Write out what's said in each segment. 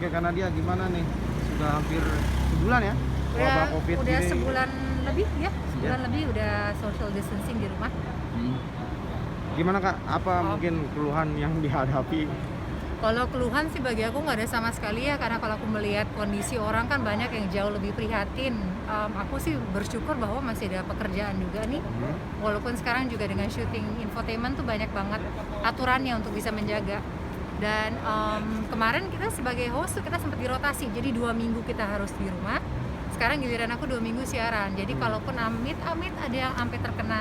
Oke, karena dia gimana nih? Sudah hampir sebulan ya? Wabah COVID Udah ini. sebulan lebih ya, sebulan Ya. lebih udah social distancing di rumah. Hmm. Gimana Kak? Apa Oh. mungkin keluhan yang dihadapi? Kalau keluhan sih bagi aku nggak ada sama sekali ya, karena kalau aku melihat kondisi orang kan banyak yang jauh lebih prihatin. Aku sih bersyukur bahwa masih ada pekerjaan juga nih. Walaupun sekarang juga dengan syuting infotainment tuh banyak banget aturannya untuk bisa menjaga. Dan kemarin kita sebagai host tuh kita sempat dirotasi, jadi 2 minggu kita harus di rumah. Sekarang giliran aku 2 minggu siaran. Jadi kalaupun amit-amit ada yang sampai terkena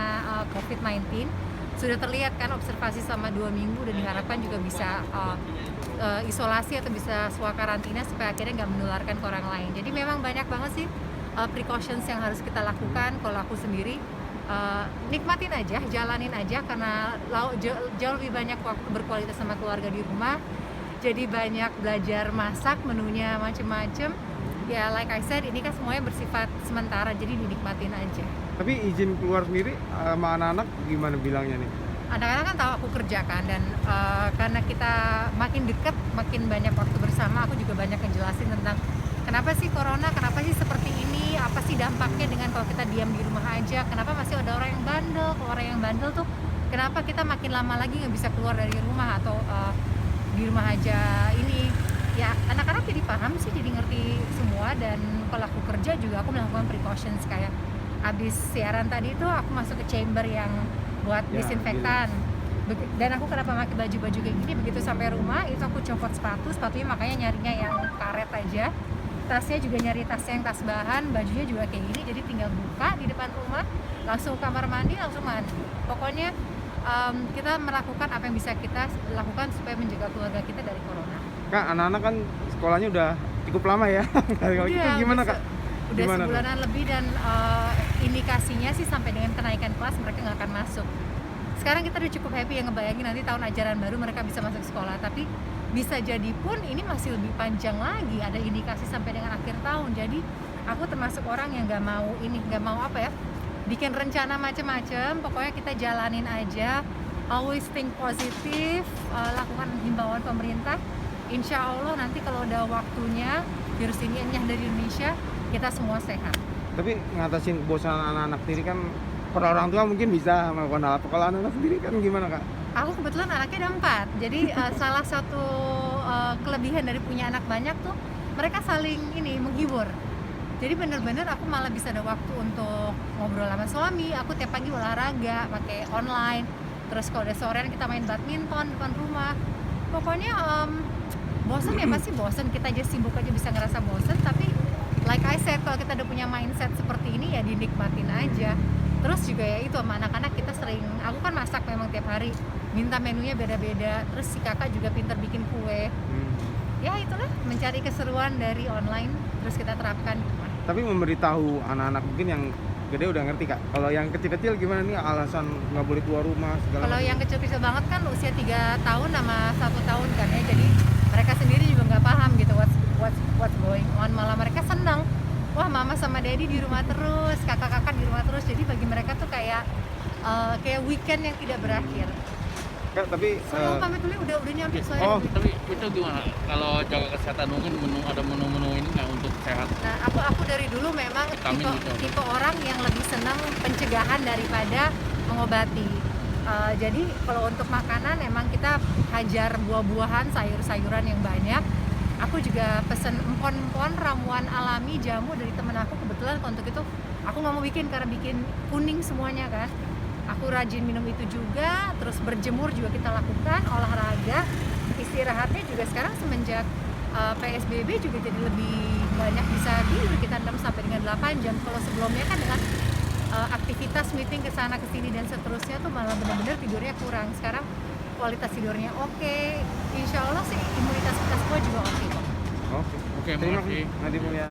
COVID-19, sudah terlihat kan observasi selama 2 minggu dan diharapkan juga bisa isolasi atau bisa karantina supaya akhirnya nggak menularkan ke orang lain. Jadi memang banyak banget sih precautions yang harus kita lakukan. Kalau aku sendiri nikmatin aja, jalanin aja, karena jauh lebih banyak waktu berkualitas sama keluarga di rumah. Jadi banyak belajar masak, menunya macem-macem. Ya like I said, ini kan semuanya bersifat sementara, jadi dinikmatin aja. Tapi izin keluar sendiri sama anak-anak gimana bilangnya nih? Anak-anak kan tahu aku kerja kan, dan karena kita makin dekat, makin banyak waktu bersama, aku juga banyak ngejelasin tentang kenapa sih corona, kenapa sih seperti ini, apa sih dampaknya dengan kalau kita diam di rumah aja, kenapa masih ada orang yang bandel, kalau orang yang bandel tuh kenapa kita makin lama lagi nggak bisa keluar dari rumah atau di rumah aja ini. Ya anak-anak jadi paham sih, jadi ngerti semua. Dan kalau aku kerja juga aku melakukan precautions, kayak abis siaran tadi itu aku masuk ke chamber yang buat Ya, disinfektan. Dan aku kenapa pakai baju-baju kayak gini, begitu sampai rumah itu aku copot sepatunya makanya nyarinya yang karet aja. Tasnya juga nyari tasnya yang tas bahan, bajunya juga kayak gini, jadi tinggal buka di depan rumah, langsung kamar mandi, langsung mandi. Pokoknya kita melakukan apa yang bisa kita lakukan supaya menjaga keluarga kita dari corona. Kak, anak-anak kan sekolahnya udah cukup lama ya. Kalau gitu gimana Kak? Udah Gimana sebulanan lebih, dan indikasinya sih sampai dengan kenaikan kelas mereka nggak akan masuk. Sekarang kita udah cukup happy ya ngebayangin nanti tahun ajaran baru mereka bisa masuk sekolah, tapi bisa jadi pun ini masih lebih panjang lagi, ada indikasi sampai dengan akhir tahun. Jadi aku termasuk orang yang nggak mau apa ya, bikin rencana macem-macem. Pokoknya kita jalanin aja, always think positif, lakukan himbauan pemerintah. Insya Allah nanti kalau udah waktunya virus ini enyah dari Indonesia, kita semua sehat. Tapi ngatasin bosan anak-anak sendiri kan, para orang tua mungkin bisa melakukan hal apa. Kalau anak-anak sendiri kan gimana Kak? Aku kebetulan anaknya ada 4, jadi salah satu kelebihan dari punya anak banyak tuh mereka saling menghibur. Jadi bener-bener aku malah bisa ada waktu untuk ngobrol sama suami. Aku tiap pagi olahraga pakai online, terus kalau udah sorean kita main badminton depan rumah. Pokoknya bosen ya pasti bosen, kita aja sibuk aja bisa ngerasa bosen. Tapi like I said, kalau kita udah punya mindset seperti ini ya dinikmatin aja. Terus juga ya itu sama anak-anak kita sering, aku kan masak memang tiap hari, minta menunya beda-beda. Terus si kakak juga pinter bikin kue. Ya itulah, mencari keseruan dari online terus kita terapkan di rumah. Tapi memberitahu anak-anak mungkin yang gede udah ngerti Kak. Kalau yang kecil-kecil gimana nih alasan nggak boleh keluar rumah segala Kalau macam? yang kecil-kecil banget kan usia 3 tahun sama 1 tahun kan ya, jadi mereka sendiri juga nggak paham gitu what's going on. Malah mereka senang, wah mama sama daddy di rumah terus, kakak-kakak di rumah terus. Jadi bagi mereka tuh kayak weekend yang tidak berakhir. Kak, tapi Soalnya aku pamit dulu, udah nyampe soalnya. Oh. Tapi itu gimana? Kalau jaga kesehatan mungkin ada menu-menu ini nggak untuk sehat? Nah, aku dari dulu memang Vitamin gitu. tipe orang yang lebih senang pencegahan daripada mengobati. Jadi kalau untuk makanan emang kita hajar buah-buahan, sayur-sayuran yang banyak. Aku juga pesen empon-empon, ramuan alami, jamu dari temen aku. Kebetulan untuk itu aku nggak mau bikin karena bikin kuning semuanya kan. Aku rajin minum itu juga, terus berjemur juga kita lakukan, olahraga, istirahatnya juga sekarang semenjak PSBB juga jadi lebih banyak bisa tidur, kita 6 sampai dengan 8 jam. Kalau sebelumnya kan dengan aktivitas meeting ke sana ke sini dan seterusnya tuh malah benar-benar tidurnya kurang. Sekarang kualitas tidurnya oke. Insya Allah sih imunitas kita semua juga oke kok. Oke. Oke, Terima makasih. kasih Nadiem ya.